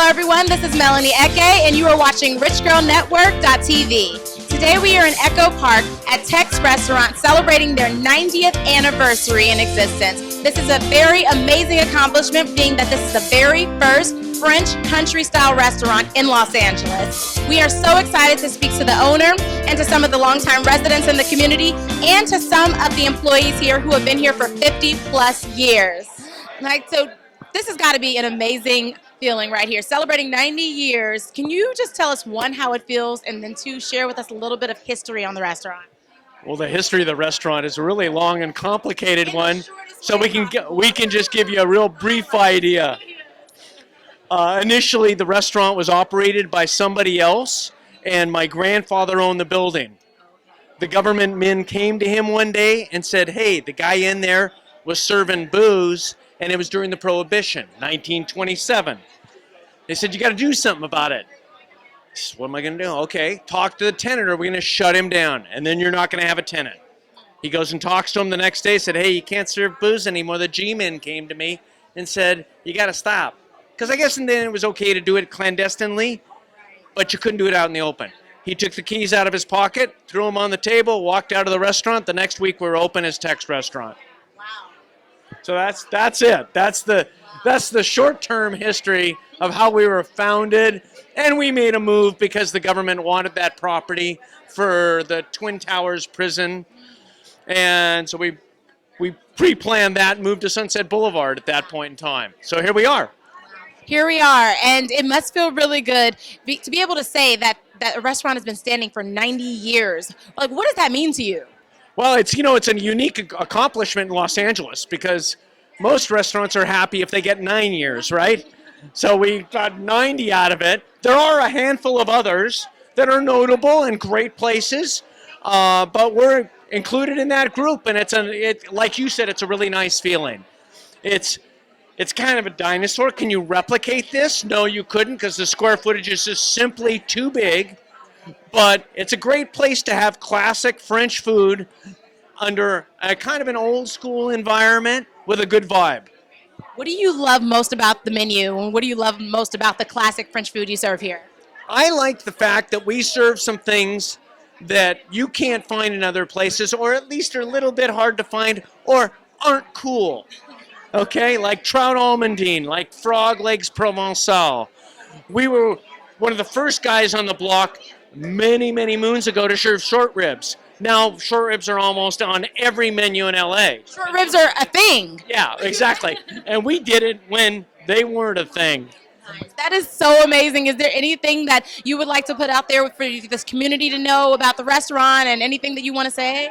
everyone, this is Melanie Eke, and you are watching RichGirlNetwork.tv. Today we are in Echo Park at Taix Restaurant celebrating their 90th anniversary in existence. This is a very amazing accomplishment, being that this is the very first French country-style restaurant in Los Angeles. We are so excited to speak to the owner and to some of the longtime residents in the community and to some of the employees here who have been here for 50 plus years. So this has got to be an amazing feeling right here, celebrating 90 years. Can you just tell us, one, how it feels, and then two, share with us a little bit of history on the restaurant? Well, the history of the restaurant is a really long and complicated one, so we can just give you a real brief idea. Initially, the restaurant was operated by somebody else, and my grandfather owned the building. The government men came to him one day and said, hey, the guy in there was serving booze, and it was during the Prohibition, 1927. They said, you got to do something about it. He said, what am I going to do? Okay, talk to the tenant, or we're going to shut him down, and then you're not going to have a tenant. He goes and talks to him the next day, said, hey, you can't serve booze anymore. The G-men came to me and said, you got to stop. Because I guess then it was okay to do it clandestinely, but you couldn't do it out in the open. He took the keys out of his pocket, threw them on the table, walked out of the restaurant. The next week we were open as Taix Restaurant. So that's it. That's the short-term history of how we were founded, and we made a move because the government wanted that property for the Twin Towers prison, and so we pre-planned that and moved to Sunset Boulevard at that point in time. So here we are. Here we are, and it must feel really good to be able to say that a restaurant has been standing for 90 years. Like, what does that mean to you? Well, it's a unique accomplishment in Los Angeles because most restaurants are happy if they get 9 years, right? So we got 90 out of it. There are a handful of others that are notable and great places, but we're included in that group, and like you said, it's a really nice feeling. It's kind of a dinosaur. Can you replicate this? No, you couldn't, because the square footage is just simply too big. But it's a great place to have classic French food under a kind of an old school environment with a good vibe. What do you love most about the menu, and what do you love most about the classic French food you serve here? I like the fact that we serve some things that you can't find in other places, or at least are a little bit hard to find, or aren't cool. Okay, like trout almondine, like frog legs provençal. We were one of the first guys on the block many, many moons ago to serve short ribs. Now, short ribs are almost on every menu in LA. Short ribs are a thing. Yeah, exactly. And we did it when they weren't a thing. That is so amazing. Is there anything that you would like to put out there for this community to know about the restaurant, and anything that you want to say?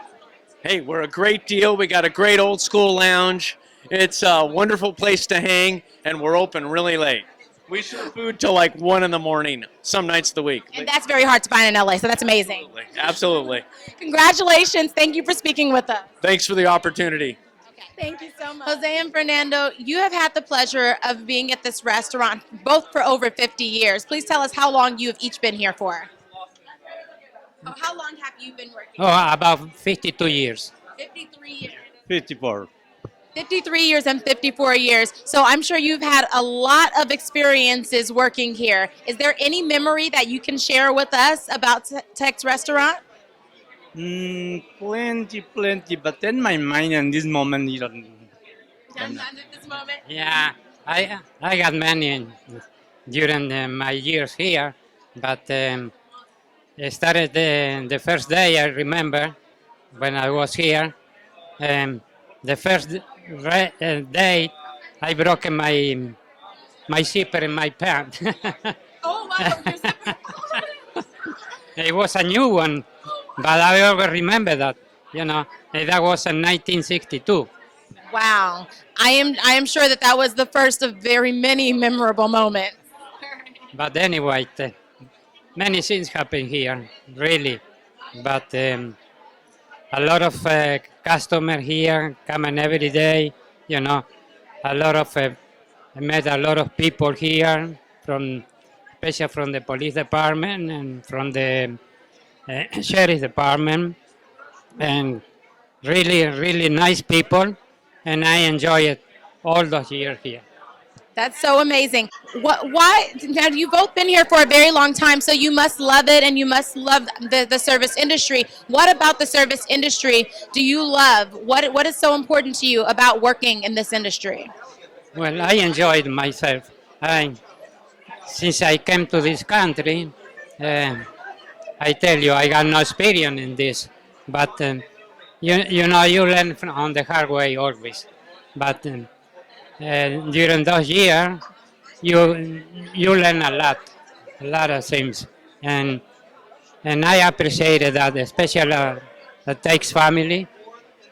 Hey, we're a great deal. We got a great old school lounge. It's a wonderful place to hang, and we're open really late. We serve food till like 1 in the morning, some nights of the week. And that's very hard to find in LA, so that's amazing. Absolutely. Congratulations. Thank you for speaking with us. Thanks for the opportunity. Okay. Thank you so much. Jose and Fernando, you have had the pleasure of being at this restaurant both for over 50 years. Please tell us how long you have each been here for. How long have you been working? About 52 years. 53 years. 54. 53 years and 54 years. So I'm sure you've had a lot of experiences working here. Is there any memory that you can share with us about Taix Restaurant? Plenty, but in my mind in this moment, you don't. None at this moment? Yeah, I got many during my years here, but I started the first day, I remember, when I was here. The first day, I broke my zipper in my pant. Oh, wow. Your zipper. It was a new one, but I always remember that. That was in 1962. Wow. I am sure that was the first of very many memorable moments. But anyway, many things happen here, really. But a lot of customers here coming every day. A lot of I met a lot of people here, especially from the police department and from the sheriff department, and really, really nice people. And I enjoy it all those years here. That's so amazing. Why? Now, you've both been here for a very long time, so you must love it and you must love the service industry. What about the service industry do you love? What is so important to you about working in this industry? Well, I enjoyed myself. Since I came to this country, uh, I tell you, I got no experience in this, but you know, you learn on the hard way always. But during those years, you learn a lot of things, and I appreciated that, especially the Taix family,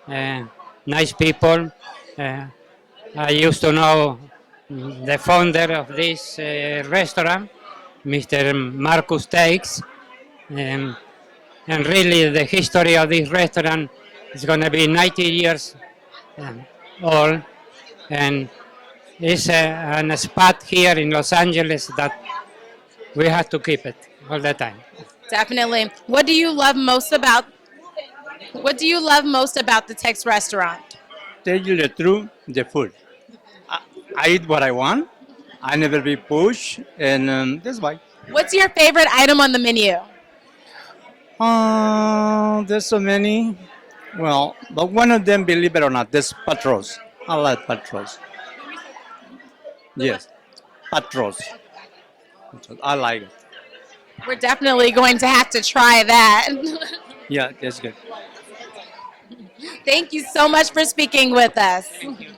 uh, nice people. Uh, I used to know the founder of this restaurant, Mr. Marius Taix, um, and really the history of this restaurant is going to be 90 years um, old, and it's a spot here in Los Angeles that we have to keep it all the time. Definitely. What do you love most about the Tex restaurant? Tell you the truth, the food. I eat what I want. I never be pushed, and that's why. What's your favorite item on the menu? There's so many. Well, but one of them, believe it or not, there's patros. I like patros. Yes, patros. I like it. We're definitely going to have to try that. Yeah, that's good. Thank you so much for speaking with us. Thank you.